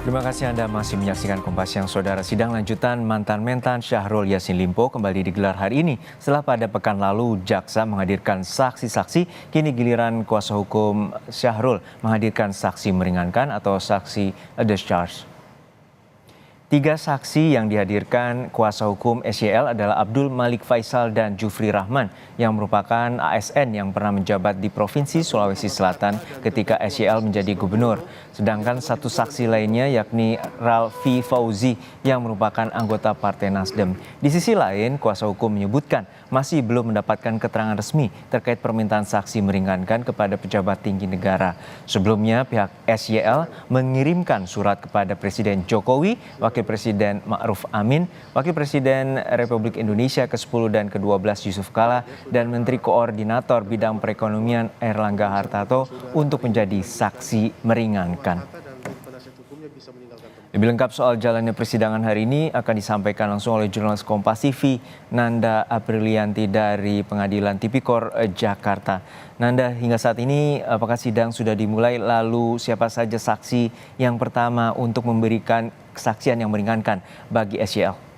Terima kasih Anda masih menyaksikan Kompas Siang, Saudara. Sidang lanjutan mantan Mentan Syahrul Yassin Limpo kembali digelar hari ini. Setelah pada pekan lalu jaksa menghadirkan saksi-saksi, kini giliran kuasa hukum Syahrul menghadirkan saksi meringankan atau saksi discharge. 3 saksi yang dihadirkan kuasa hukum SYL adalah Abdul Malik Faisal dan Jufri Rahman yang merupakan ASN yang pernah menjabat di Provinsi Sulawesi Selatan ketika SYL menjadi gubernur. Sedangkan satu saksi lainnya yakni Ralfi Fauzi yang merupakan anggota Partai Nasdem. Di sisi lain, kuasa hukum menyebutkan masih belum mendapatkan keterangan resmi terkait permintaan saksi meringankan kepada pejabat tinggi negara. Sebelumnya, pihak SYL mengirimkan surat kepada Presiden Jokowi, Wakil Presiden Ma'ruf Amin, Wakil Presiden Republik Indonesia ke-10 dan ke-12 Yusuf Kala, dan Menteri Koordinator Bidang Perekonomian Airlangga Hartarto untuk menjadi saksi meringankan. Lebih lengkap soal jalannya persidangan hari ini akan disampaikan langsung oleh jurnalis Kompas TV Nanda Aprilianti dari Pengadilan Tipikor Jakarta. Nanda, hingga saat ini apakah sidang sudah dimulai, lalu siapa saja saksi yang pertama untuk memberikan kesaksian yang meringankan bagi SYL?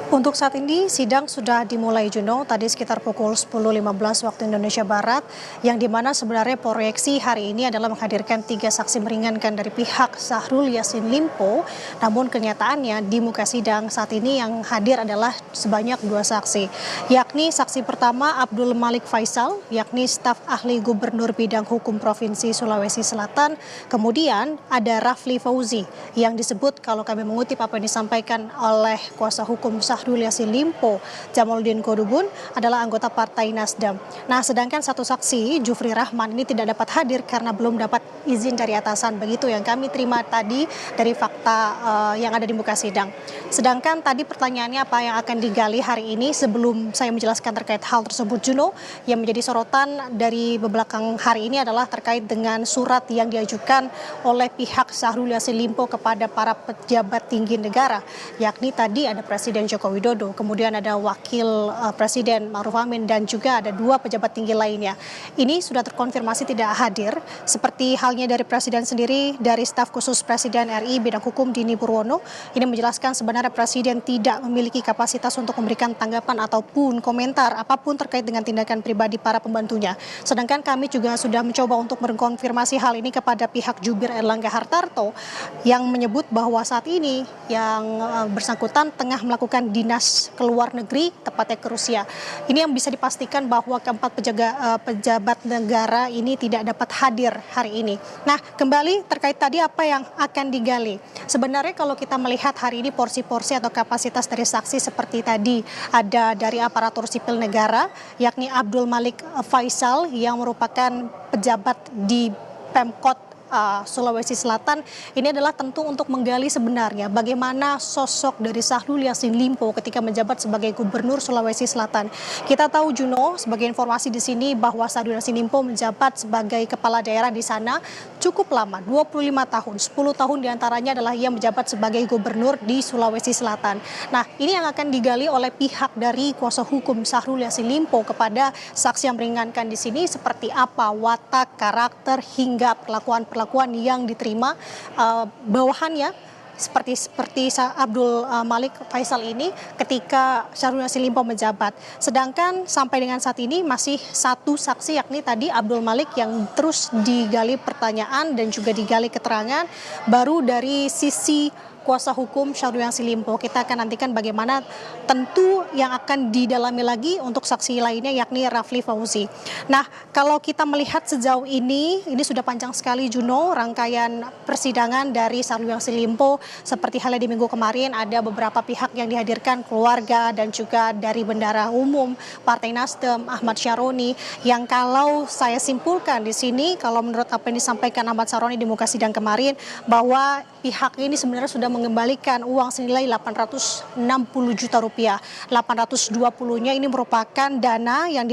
Untuk saat ini sidang sudah dimulai, Juno, tadi sekitar pukul 10.15 waktu Indonesia Barat, yang dimana sebenarnya proyeksi hari ini adalah menghadirkan 3 saksi meringankan dari pihak Syahrul Yassin Limpo. Namun kenyataannya di muka sidang saat ini yang hadir adalah sebanyak 2 saksi, yakni saksi pertama Abdul Malik Faisal, yakni staf ahli Gubernur Bidang Hukum Provinsi Sulawesi Selatan. Kemudian ada Rafli Fauzi yang disebut, kalau kami mengutip apa yang disampaikan oleh kuasa hukum Syahrul Yassin Limpo, Jamaluddin Kodubun, adalah anggota Partai Nasdem. Nah, sedangkan satu saksi, Jufri Rahman, ini tidak dapat hadir karena belum dapat izin dari atasan. Begitu yang kami terima tadi dari fakta yang ada di muka sidang. Sedangkan tadi pertanyaannya apa yang akan digali hari ini, sebelum saya menjelaskan terkait hal tersebut, Juno, yang menjadi sorotan dari belakang hari ini adalah terkait dengan surat yang diajukan oleh pihak Syahrul Yassin Limpo kepada para pejabat tinggi negara, yakni tadi ada Presiden Joko Widodo, kemudian ada Wakil Presiden Ma'ruf Amin, dan juga ada 2 pejabat tinggi lainnya. Ini sudah terkonfirmasi tidak hadir, seperti halnya dari Presiden sendiri. Dari staf khusus Presiden RI bidang hukum Dini Purwono, ini menjelaskan sebenarnya Presiden tidak memiliki kapasitas untuk memberikan tanggapan ataupun komentar apapun terkait dengan tindakan pribadi para pembantunya. Sedangkan kami juga sudah mencoba untuk mengkonfirmasi hal ini kepada pihak jubir Airlangga Hartarto, yang menyebut bahwa saat ini yang bersangkutan tengah melakukan dinas ke luar negeri, tepatnya ke Rusia. Ini yang bisa dipastikan bahwa keempat pejabat negara ini tidak dapat hadir hari ini. Nah, kembali terkait tadi apa yang akan digali. Sebenarnya kalau kita melihat hari ini porsi-porsi atau kapasitas dari saksi seperti tadi, ada dari aparatur sipil negara, yakni Abdul Malik Faisal yang merupakan pejabat di Pemkot Sulawesi Selatan. Ini adalah tentu untuk menggali sebenarnya bagaimana sosok dari Syahrul Yassin Limpo ketika menjabat sebagai Gubernur Sulawesi Selatan. Kita tahu, Juno, sebagai informasi di sini, bahwa Syahrul Yassin Limpo menjabat sebagai kepala daerah di sana cukup lama, 25 tahun. 10 tahun diantaranya adalah ia menjabat sebagai Gubernur di Sulawesi Selatan. Nah, ini yang akan digali oleh pihak dari kuasa hukum Syahrul Yassin Limpo kepada saksi yang meringankan di sini, seperti apa watak, karakter, hingga perlakuan yang diterima bawahannya, seperti Abdul Malik Faisal ini ketika Syahrul Yassin Limpo menjabat. Sedangkan sampai dengan saat ini masih satu saksi, yakni tadi Abdul Malik, yang terus digali pertanyaan dan juga digali keterangan baru dari sisi kuasa hukum Syahrul Yassin Limpo. Kita akan nantikan bagaimana tentu yang akan didalami lagi untuk saksi lainnya, yakni Rafli Fauzi. Nah, kalau kita melihat sejauh ini sudah panjang sekali, Juno, rangkaian persidangan dari Syahrul Yassin Limpo. Seperti halnya di minggu kemarin, ada beberapa pihak yang dihadirkan, keluarga dan juga dari Bendahara Umum Partai Nasdem Ahmad Syaroni, yang kalau saya simpulkan di sini, kalau menurut apa yang disampaikan Ahmad Syaroni di muka sidang kemarin, bahwa pihak ini sebenarnya sudah mengembalikan uang senilai 860 juta rupiah. 820-nya ini merupakan dana yang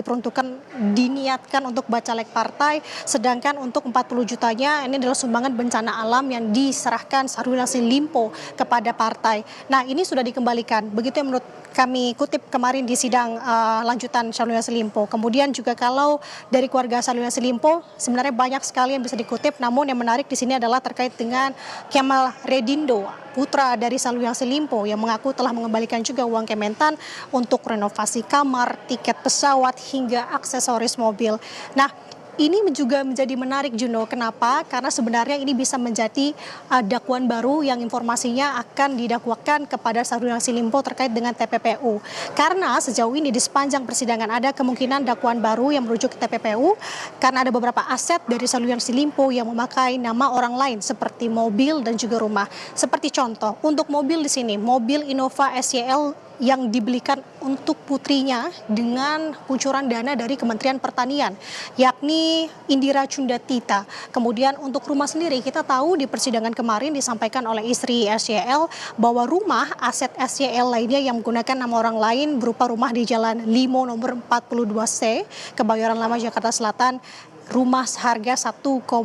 diniatkan untuk bacalek partai, sedangkan untuk 40 jutanya ini adalah sumbangan bencana alam yang diserahkan Syahrul Yassin Limpo kepada partai. Nah, ini sudah dikembalikan. Begitu yang menurut kami kutip kemarin di sidang lanjutan Syahrul Yassin Limpo. Kemudian juga kalau dari keluarga Syahrul Yassin Limpo sebenarnya banyak sekali yang bisa dikutip, namun yang menarik di sini adalah terkait dengan Kemal Redindo, putra dari Syahrul Yassin Limpo yang mengaku telah mengembalikan juga uang Kementan untuk renovasi kamar, tiket pesawat hingga aksesoris mobil. Nah, ini juga menjadi menarik, Juno. Kenapa? Karena sebenarnya ini bisa menjadi dakwaan baru yang informasinya akan didakwakan kepada Syahrul Yassin Limpo terkait dengan TPPU. Karena sejauh ini di sepanjang persidangan ada kemungkinan dakwaan baru yang merujuk ke TPPU karena ada beberapa aset dari Syahrul Yassin Limpo yang memakai nama orang lain seperti mobil dan juga rumah. Seperti contoh, untuk mobil di sini, mobil Innova SYL yang dibelikan untuk putrinya dengan kucuran dana dari Kementerian Pertanian, yakni Indira Cundatita. Kemudian untuk rumah sendiri, kita tahu di persidangan kemarin disampaikan oleh istri SYL bahwa rumah aset SYL lainnya yang menggunakan nama orang lain berupa rumah di Jalan Limo nomor 42C, Kebayoran Lama, Jakarta Selatan. Rumah seharga 1,11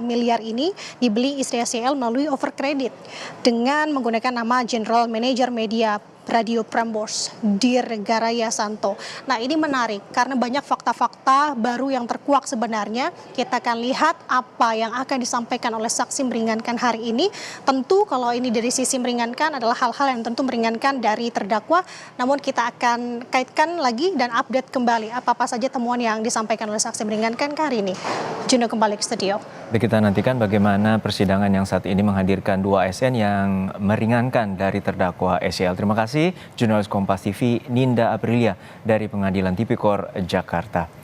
miliar ini dibeli istri SYL melalui overkredit dengan menggunakan nama General Manager Media Radio Prambors Dirgaraya Santo. Nah, ini menarik karena banyak fakta-fakta baru yang terkuak sebenarnya. Kita akan lihat apa yang akan disampaikan oleh saksi meringankan hari ini. Tentu kalau ini dari sisi meringankan adalah hal-hal yang tentu meringankan dari terdakwa. Namun kita akan kaitkan lagi dan update kembali apa-apa saja temuan yang disampaikan oleh saksi meringankan hari ini. Juno kembali ke studio. Kita nantikan bagaimana persidangan yang saat ini menghadirkan dua ASN yang meringankan dari terdakwa SYL. Terima kasih jurnalis Kompas TV Ninda Aprilia dari Pengadilan Tipikor Jakarta.